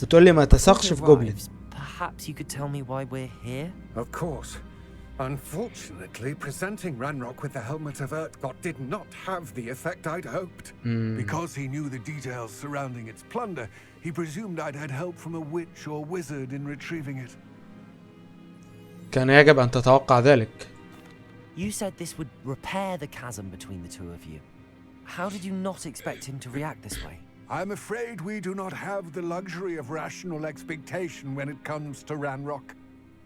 بتقولي ما تثقش في جوبلين. Perhaps you could tell me why we're here? Of course. Unfortunately, presenting Ranrock with the helmet of Urtkot did not have the effect I'd hoped. Because he knew the details surrounding its plunder, he presumed I'd had help from a witch or wizard in retrieving it. كان يجب أن تتوقع ذلك. You said this would repair the chasm between the two of you. How did you not expect him to react this way? I'm afraid we do not have the luxury of rational expectation when it comes to Ranrock.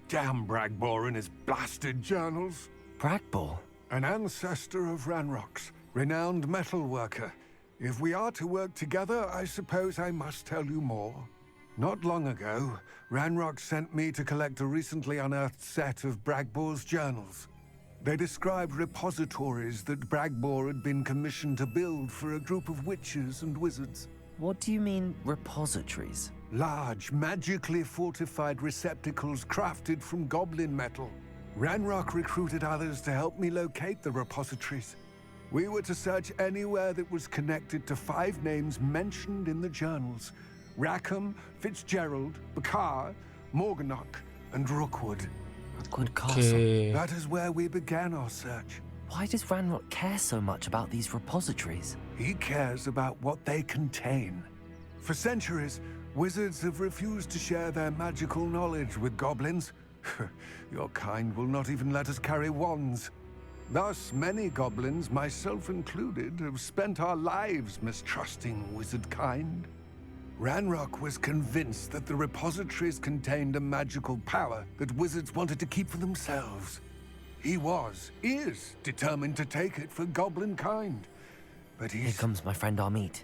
Damn Bragbor and his blasted journals. Bragbor? An ancestor of Ranrock's, renowned metal worker. If we are to work together, I suppose I must tell you more. Not long ago, Ranrock sent me to collect a recently unearthed set of Bragbor's journals. They described repositories that Bragbor had been commissioned to build for a group of witches and wizards. What do you mean, repositories? Large, magically fortified receptacles crafted from goblin metal. Ranrock recruited others to help me locate the repositories. We were to search anywhere that was connected to 5 names mentioned in the journals: Rackham, Fitzgerald, Bakar, Morganach, and Rookwood. A good castle. That is where we began our search. Why does Ranrock care so much about these repositories? He cares about what they contain. For centuries, wizards have refused to share their magical knowledge with goblins. Your kind will not even let us carry wands. Thus, many goblins, myself included, have spent our lives mistrusting wizard kind. Ranrock was convinced that the repositories contained a magical power that wizards wanted to keep for themselves. He is determined to take it for goblin kind. But Here comes my friend Amit.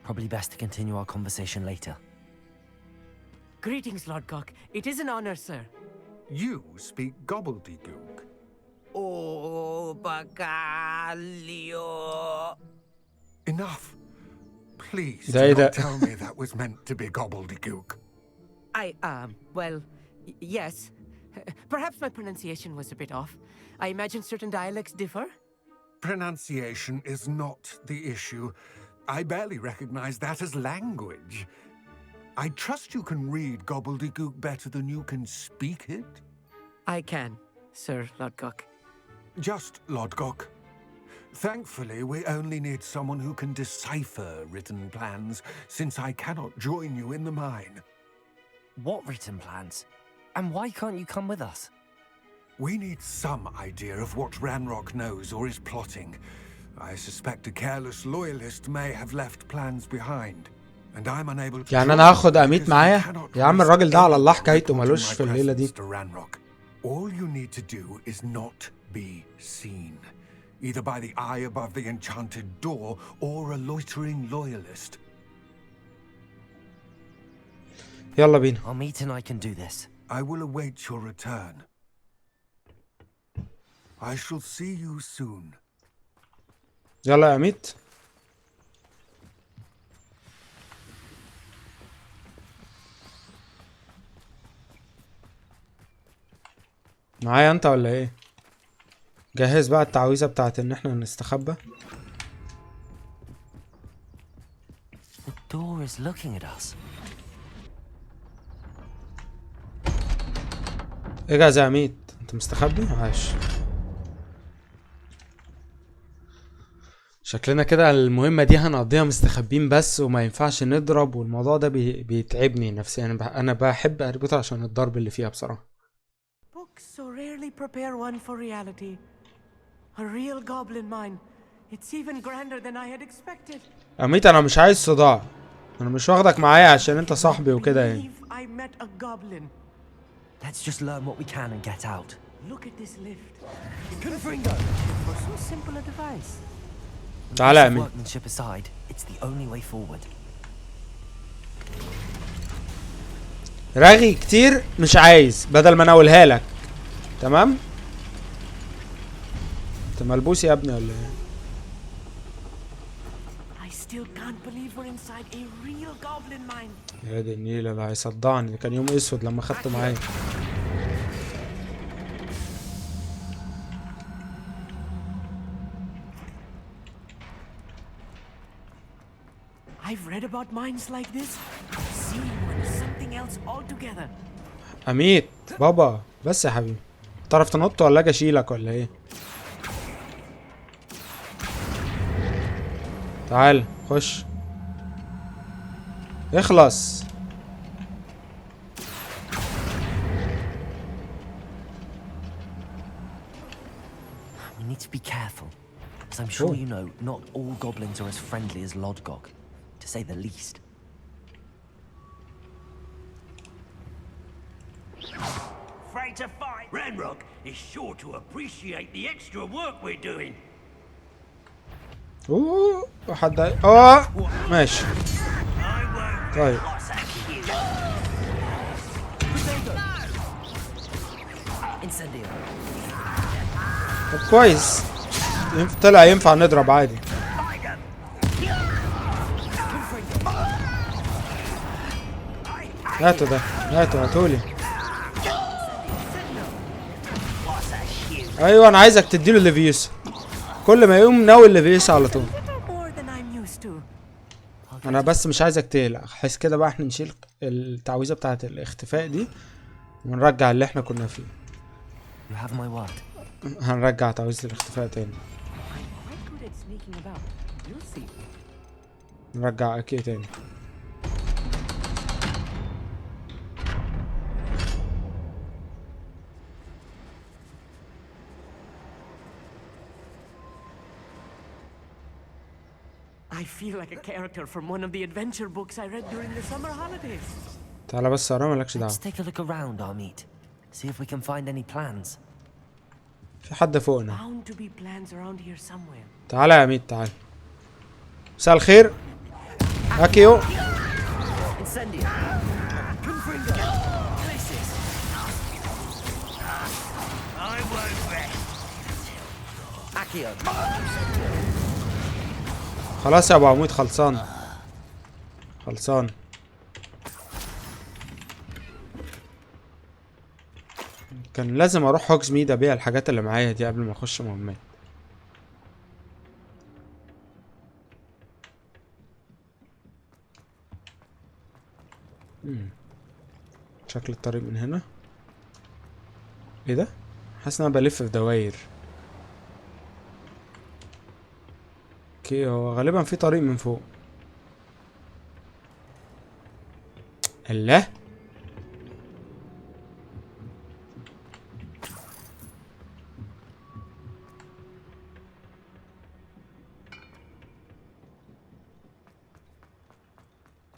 Probably best to continue our conversation later. Greetings, Lodgok. It is an honor, sir. You speak gobbledygook. Oh, Bacalio. Enough. Please Day do not that- tell me that was meant to be gobbledygook. Well, yes. Perhaps my pronunciation was a bit off. I imagine certain dialects differ. Pronunciation is not the issue. I barely recognize that as language. I trust you can read gobbledygook better than you can speak it? I can, Sir Lodgok. Just Lodgok. Thankfully, we only need someone who can decipher written plans, since I cannot join you in the mine. What written plans? And why can't you come with us? We need some idea of what Ranrock knows or is plotting. I suspect a careless loyalist may have left plans behind, and I'm unable to. يعني انا هاخد اميت معايا؟ يا عم الراجل ده على الله حكايته مالوش في الليلة دي. All you need to do is not be seen, either by the eye above the enchanted door or a loitering loyalist. يلا بينا. Amit and I can do this. I will await your return. I shall see you soon. يلا يا اميت. معايا انت ولا ايه؟ جهز بقى التعويذة بتاعت ان احنا نستخبى. The door is looking at us. اجهز يا اميت. انت مستخبي؟ عاش. شكلنا كده المهمة دي هنقضيها مستخبين بس وما ينفعش نضرب، والموضوع ده بيتعبني نفسيا. انا بحب اربطها عشان الضرب اللي فيها بصراحة. Books so rarely prepare one for reality. A real goblin mine. It's even grander than I had expected. اميت انا مش عايز صداع. انا مش واخدك معايا عشان انت صاحبي وكده يعني. I met a goblin. Let's just learn what we can and get out. Look at this lift. Confringo. For so simple a device. تعالى يا اميت. Workmanship aside, it's the only way forward. رغي كتير مش عايز، بدل ما انا اقولها لك. تمام؟ انت ملبوس يا ابني ولا ايه؟ I still can't believe we're inside a real goblin mine. يا دي النيلة اللي هيصدعني، ده كان يوم اسود لما خدته معايا. I've read about mines like this. Seeing one is something else altogether. اميت بابا بس يا حبيبي. تعرف تنط ولا اجي اشيلك ولا ايه؟ تعال خش. اخلص. We need to be careful, as I'm sure you know, not all goblins are as friendly as Lodgok, to say the least. Afraid to fight? Ranrock is sure to appreciate the extra work we're doing. اوه حد ماشي. طيب طب كويس. طلع ينفع نضرب عادي. هاتوا ده، هاتولي. ايوه انا عايزك تديله الليفيوس. كل ما يقوم ناوي الليفيوس على طول. انا بس مش عايزك تقلق. حس كده بقى احنا نشيل التعويذه بتاعه الاختفاء دي ونرجع اللي احنا كنا فيه. هنرجع تعويذه الاختفاء تاني. نرجع اكي تاني. I feel like a character from one of the adventure books I read during the summer holidays. تعالى بس يا رامي مالكش دعوة. Let's take a look around, Amit. See if we can find any plans. في حد فوقنا. Bound to be plans around here somewhere. تعالى يا أميت تعالى. مساء الخير. أكيو. خلاص يا أبو عمود خلصان. خلصان. كان لازم اروح هوكس ميد ابيع الحاجات اللي معايا دي قبل ما اخش مهمات. شكل الطريق من هنا. ايه ده؟ حاسس ان انا بلف في دواير. اوكي، هو غالبا في طريق من فوق. الله،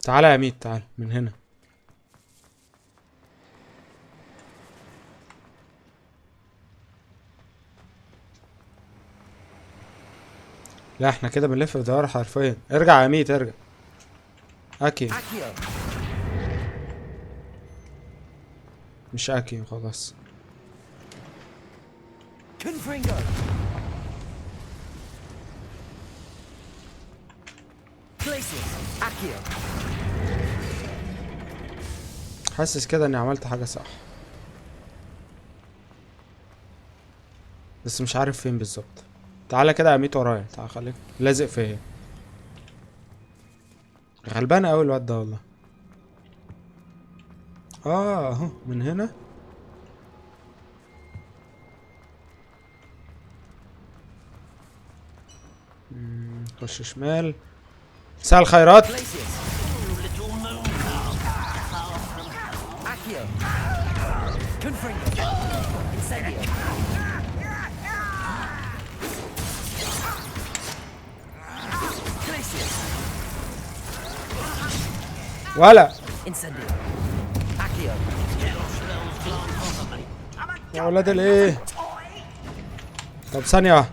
تعالى يا ميت، تعالى من هنا. لا احنا كده بنلف في دوائر حرفيا. ارجع يا ميت، ارجع. اكي مش اكي خلاص. حاسس كده اني عملت حاجة صح، بس مش عارف فين بالظبط. تعالى كده يا ميت ورايا، تعالى خليك لازق فيا. غلبان اوي الواد ده والله. اهو من هنا. خش شمال. مساء الخيرات. ولا يا ولاد الايه. طب ثانية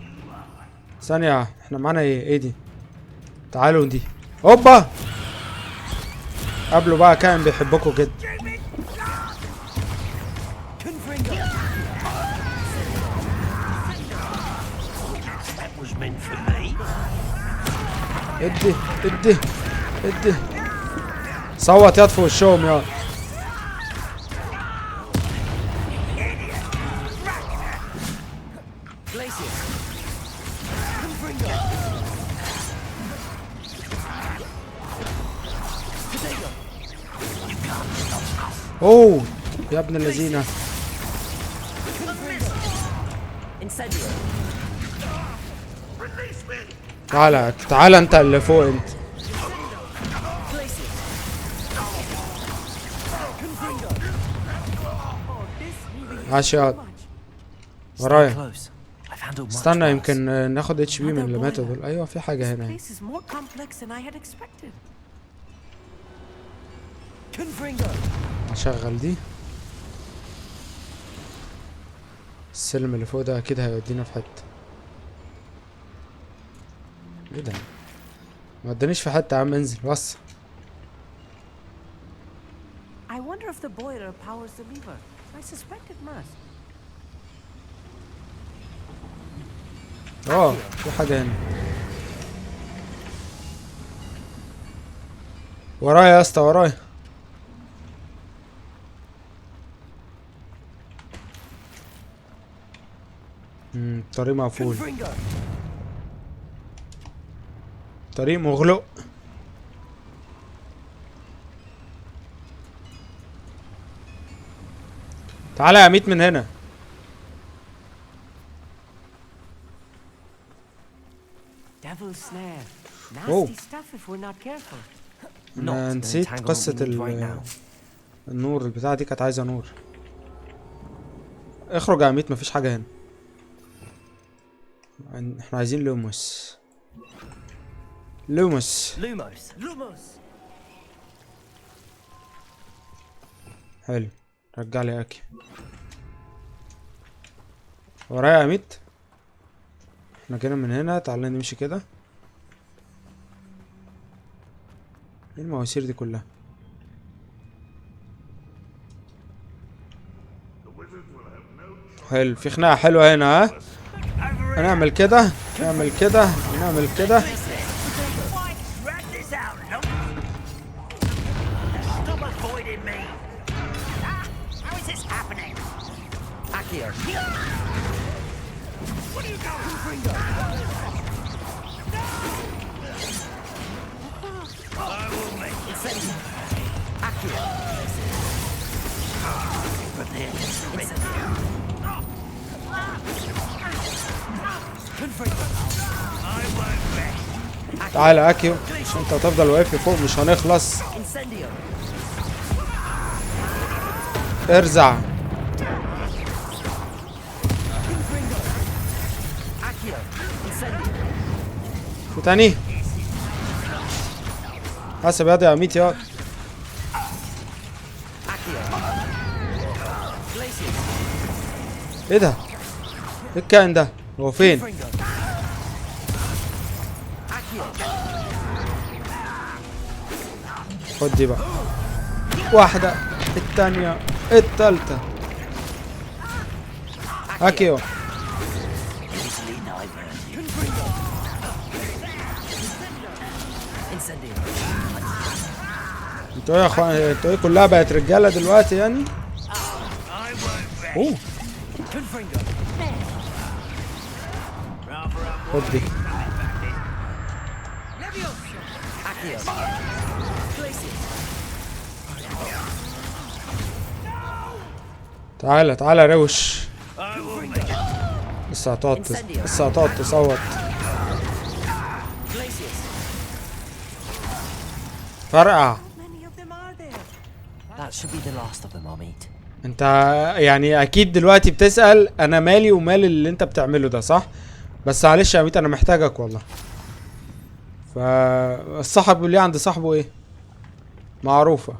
ثانية، احنا معانا ايه دي؟ تعالوا دي. اوبا، قبلوا بقى كان بيحبكم كده. ادي ادي ادي، صوت يطفو وشهم يا. اوه يا ابن الذين. تعالى تعالى انت اللي فوق انت. عاشيات ورايا. استنى يمكن ناخد اتش بي من اللي ماتوا دول. ايوه في حاجة هنا. نشغل دي. السلم اللي فوق ده اكيد هيودينا في حتة. ايه ده؟ ما ودانيش في حتة يا عم، انزل وصل. I wonder if the boiler powers the lever. I suspect it must. في حاجة هنا ورايا يا اسطى، ورايا. الطريق مقفول، طريق مغلق. تعالى يا ميت من هنا. انا نسيت قصة النور. البتاعة دي كانت عايزة نور. اخرج يا ميت، مفيش حاجة هنا. احنا عايزين لوموس. لوموس حلو. رجع لي اكي. ورايا يا ميت. احنا جينا من هنا، تعالى نمشي كده. ايه المواسير دي كلها؟ حلو، في خناقة حلوة هنا. ها هنعمل كده، نعمل كده، نعمل كده. تعالى اكيو عشان انت هتفضل واقف فوق مش هنخلص. ارزع. في تاني حسب ياض يا ميت ياض. ايه ده؟ ايه الكائن ده؟ هو فين؟ خد دي بقى. واحدة، التانية، التالتة. اكيو. انتوا يا اخوان انتوا ايه كلها بقت رجالة دلوقتي يعني؟ اوه خد دي. تعالى تعالى روش. لسه هتقعد تصوت. فرقع. انت يعني اكيد دلوقتي بتسأل انا مالي ومال اللي انت بتعمله ده صح؟ بس معلش يا ميت انا محتاجك والله. فالصاحب اللي عند صاحبه ايه؟ معروفة.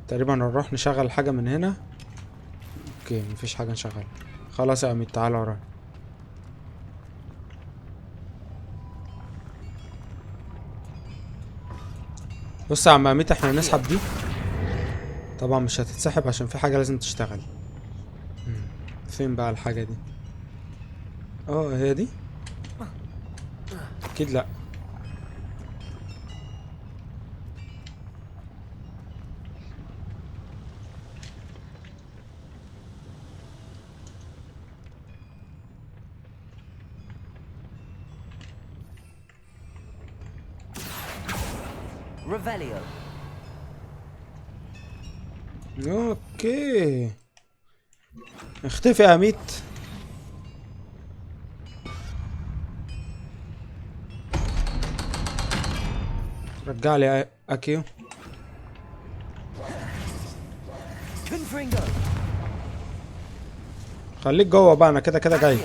تقريبا هنروح نشغل حاجة من هنا. اوكي مفيش حاجة نشغل. خلاص يا اميت تعالى ورايا. بص يا عم اميت احنا هنسحب دي. طبعا مش هتتسحب عشان في حاجة لازم تشتغل. فين بقى الحاجة دي؟ هي دي؟ اكيد لا. ريفيليو. اوكي اختفي يا ميت. رجع لي اكيو. خليك جوه بقى انا كده كده جاي.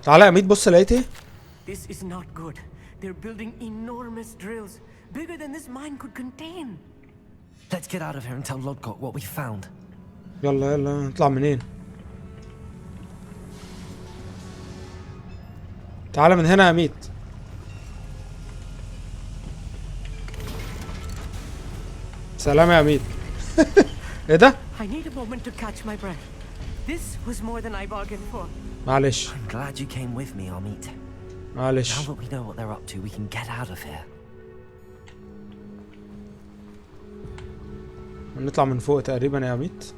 تعالى يا ميت بص لقيت ايه؟ This is not good. They're building enormous drills, bigger than this mine could contain. Let's get out of here and tell Lodgok what we found. يلا يلا نطلع منين؟ تعالى من هنا يا ميت. سلام يا ميت. ايه ده؟ I need a moment to catch my breath. This was more than I bargained for. معلش. I'm glad you came with me, Amit. معلش. Now that we know what they're up to, we can get out of here. نطلع من فوق تقريبا يا ميت.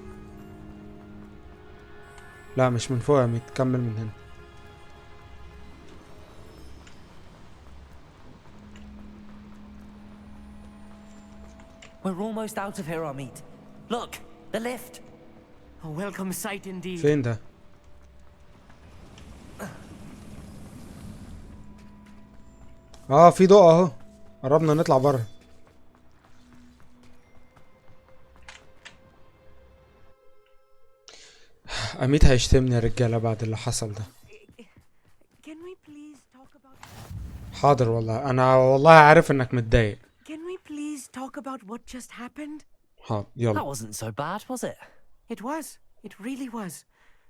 لا مش من فوق يا ميت، كمل من هنا. We're almost out of here, Amit. Look, the lift. A welcome sight indeed. فين ده؟ في ضوء اهو. قربنا نطلع بره. اميت هيشتمني يا رجاله بعد اللي حصل ده. Can we please talk about... حاضر والله انا والله عارف انك متضايق. Can we please talk about what just happened? حاضر يلا. That wasn't so bad, was it? It was. It really was.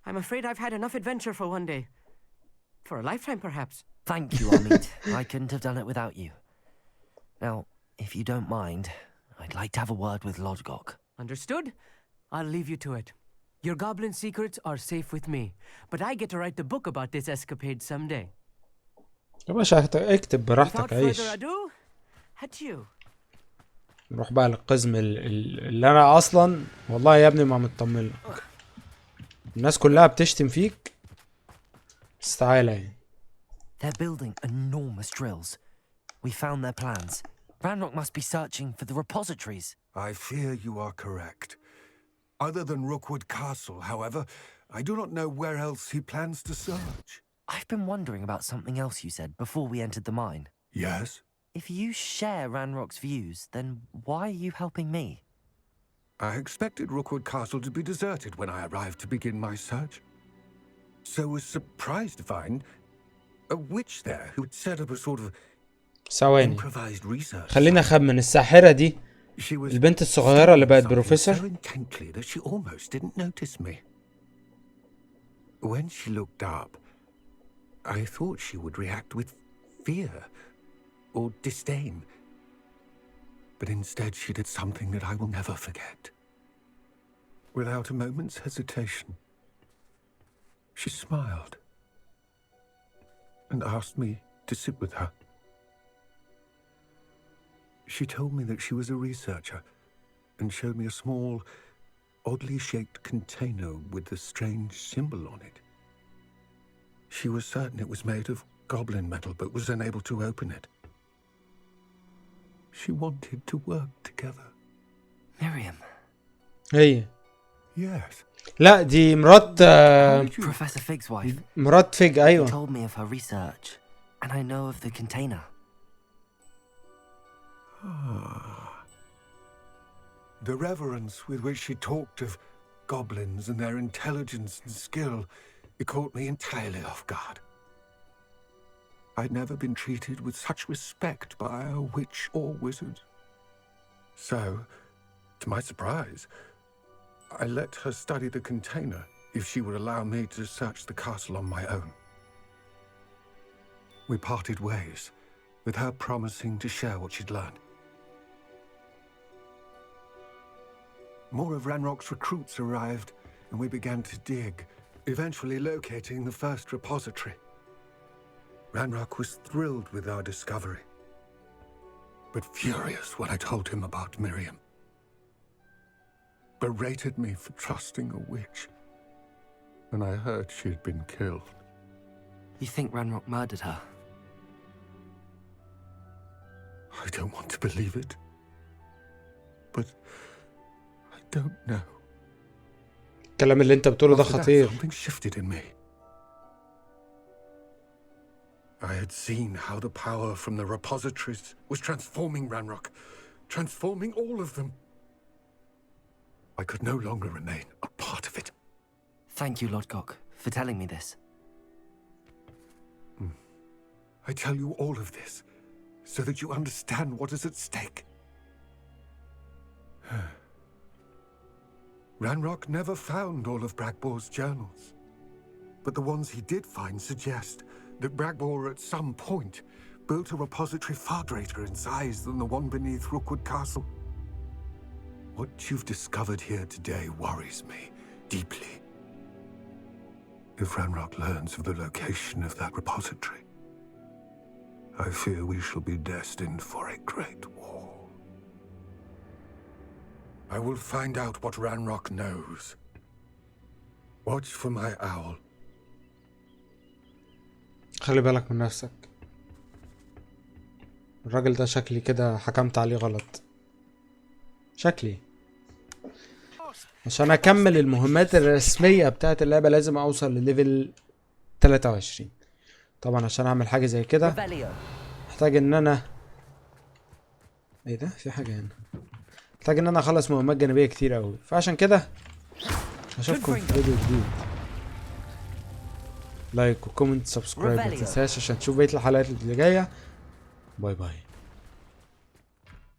I'm afraid I've had enough adventure for one day. For a lifetime, perhaps. Thank you, Amit. I couldn't have done it without you. Now, if you don't mind, I'd like to have a word with Lodgok. Understood? I'll leave you to it. Your goblin secrets are safe with me, but I get to write the book about this escapade someday. يا باشا اكتب براحتك، Without عيش. further ado, adieu. نروح بقى للقزم اللي انا اصلا والله يا ابني ما مطمن لك. الناس كلها بتشتم فيك، بس تعالى يعني. They're building enormous drills. We found their plans. Ranrock must be searching for the repositories. I fear you are correct. Other than Rookwood Castle, however, I do not know where else he plans to search. I've been wondering about something else you said before we entered the mine. Yes? If you share Ranrock's views, then why are you helping me? I expected Rookwood Castle to be deserted when I arrived to begin my search. So was surprised to find a witch there who had set up a sort of ثواني improvised research. خلينا اخمن. الساحرة دي البنت الصغيرة اللي بقت بروفيسور؟ So intently that she almost didn't notice me. When she looked up, I thought she would react with fear or disdain. But instead she did something that I will never forget. Without a moment's hesitation, she smiled and asked me to sit with her. She told me that she was a researcher and showed me a small, oddly shaped container with a strange symbol on it. She was certain it was made of goblin metal but was unable to open it. She wanted to work together. Miriam. هي. Yes. لا دي مرات Professor Fig's wife. مرات فيج. ايوه. She told me of her research, and I know of the container. The reverence with which she talked of goblins and their intelligence and skill, it caught me entirely off guard. I'd never been treated with such respect by a witch or wizard. So, to my surprise, I let her study the container if she would allow me to search the castle on my own. We parted ways, with her promising to share what she'd learned. More of Ranrock's recruits arrived, and we began to dig, eventually locating the first repository. Ranrock was thrilled with our discovery, but furious when I told him about Miriam. Berated me for trusting a witch, and I heard she had been killed. You think Ranrock murdered her? I don't want to believe it, but I don't know. الكلام اللي انت بتقوله ده خطير. Something shifted in me. I had seen how the power from the repositories was transforming Ranrock, transforming all of them. I could no longer remain a part of it. Thank you, Lord Gok, for telling me this. I tell you all of this so that you understand what is at stake. Ranrock never found all of Bragbor's journals, but the ones he did find suggest that Bragbor at some point built a repository far greater in size than the one beneath Rookwood Castle. What you've discovered here today worries me deeply. If Ranrock learns of the location of that repository, I fear we shall be destined for a great war. I will find out what Ranrock knows. Watch for my owl. خلي بالك من نفسك. الراجل ده شكلي كده حكمت عليه غلط. شكلي عشان اكمل المهمات الرسمية بتاعت اللعبة لازم اوصل لليفل 23. طبعا عشان اعمل حاجة زي كده محتاج ان انا ايه ده في حاجة هنا. محتاج ان انا اخلص مهمات جانبية كتير اوي، فعشان كده اشوفكم في فيديو جديد. لايك وكومنت سبسكرايب متنساش عشان تشوف بقية الحلقات اللي جاية. باي باي.